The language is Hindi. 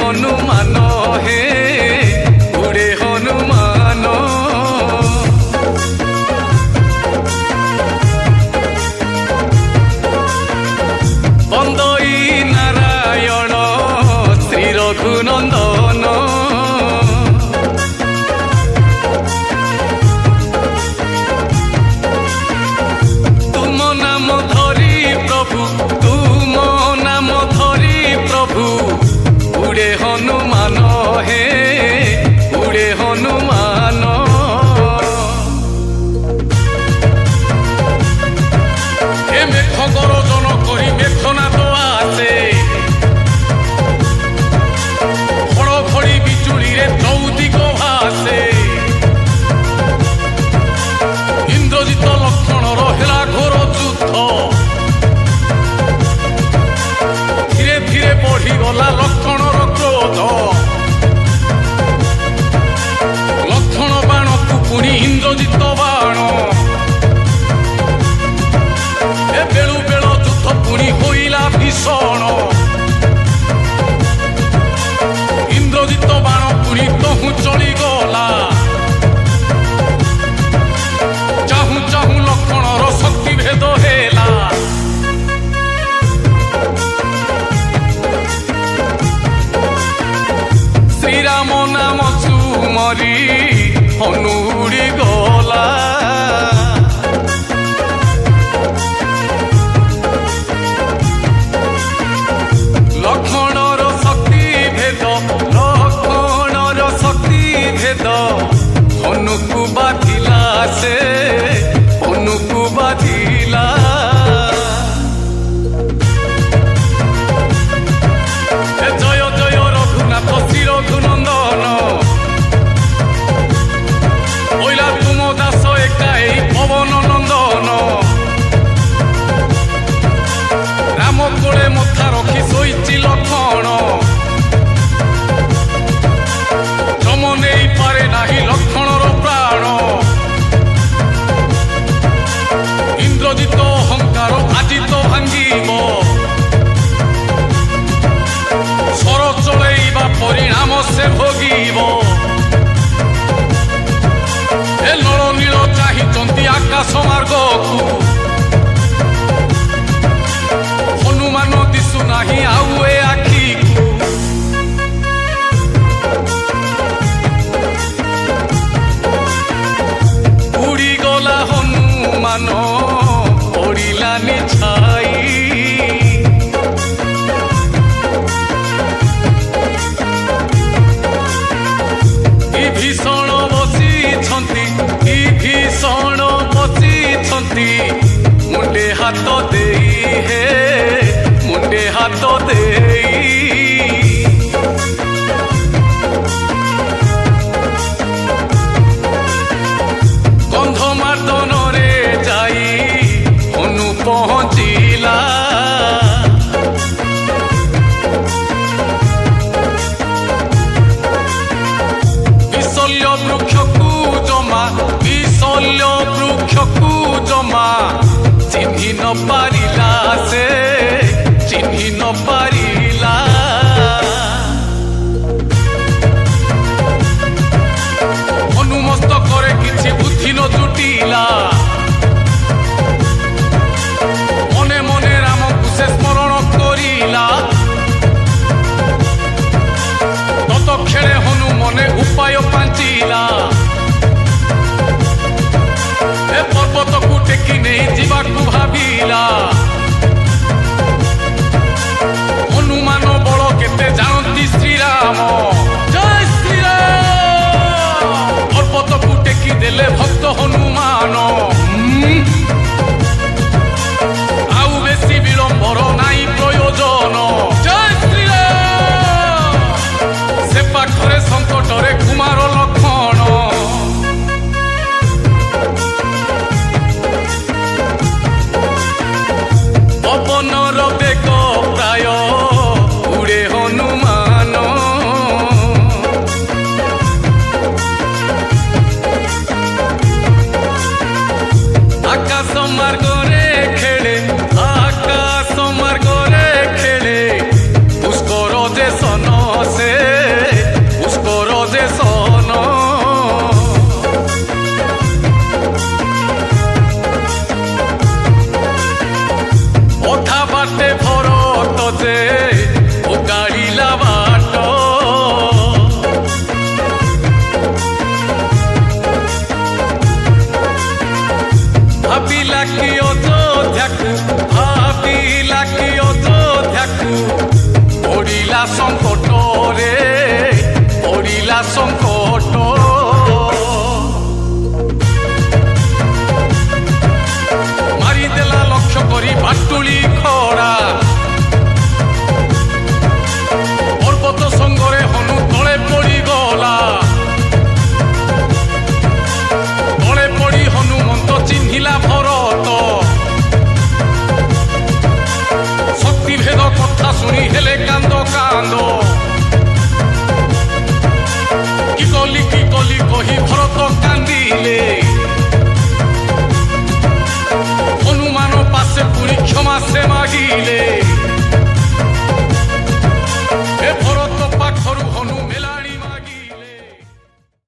हनुमान हे उड़े हनुमान बंदई नारायण श्री रघुनंदन तुम नाम धरी प्रभु तुम नाम धरी प्रभु उड़े हनुमान हे उड़े हनुमान हे मेघ गरजन करी मेघनाद आसे घड़घड़ी बिजुड़ी रे चौदिग भासे इंद्रजित लक्षण रहा घोर युद्ध धीरे धीरे बढ़ीगला लक्षण क्रोध लक्षण बाण को पुणी इंद्रजित बाण ए बेलु बेल युद्ध पुणी होइला भीषण इंद्रजित बाण पुणी तहु चली गला चाहू चाहू लक्षणर शक्ति भेद हेला श्रीराम नाम सुमरी हनु उड़ी गला लक्षणर शक्ति भेद लक्षणर शक्ति भेद हनुकु बाधिला से हनुकु बाधिला जय जय रघुनाथ श्री रघुनंदन ओइला तुम दास एकाई पवन नंदन राम कोले मथा रखी शोइछि लक्षण जम नहीं पारे नाही लक्षणर प्राण इंद्रजित अहंकार आजी तो भांगिब स्वर चलैबा परिणाम से भोगिब ए नल नील चाहिचंती आकाश मार्ग को हनुमान दिशु नाही आउ ए आखि उड़ी गला हनुमान पड़िलानि छाई भीषण बसी भीषण बसी मुंडे हाथ दे हे मुंडे हाथ दे गंधमार्दन रे जाई हनु पहुँचिला विशल्य वृक्ष को जमा विशल्य वृक्ष को जमा चिन्हि न पारिला से चिन्हि न पारिला हनुमस्तकरे किछि बुद्धि न जुटिला मने मने राम को से स्मरण करिला ततक्षणे हनु मने उपाय पांचिला ए पर्वत को टेकी नहीं जीवाकू भाविला हनुमान बल केते जानती श्रीराम जय श्रीराम पर्वत को टेकी देले भक्त हनुमान आउ बेसी विलंबर नाई प्रयोजन जय श्रीराम से पाखरे संकटरे कुमार लक्षण पवनर बेग प्राय उड़े हनुमान आकाश मार्ग रे खेले आकाश मार्ग रे खेले पुष्कर जे सन से ସଙ୍କଟରେ ପଡ଼ିଲା ସଙ୍କଟ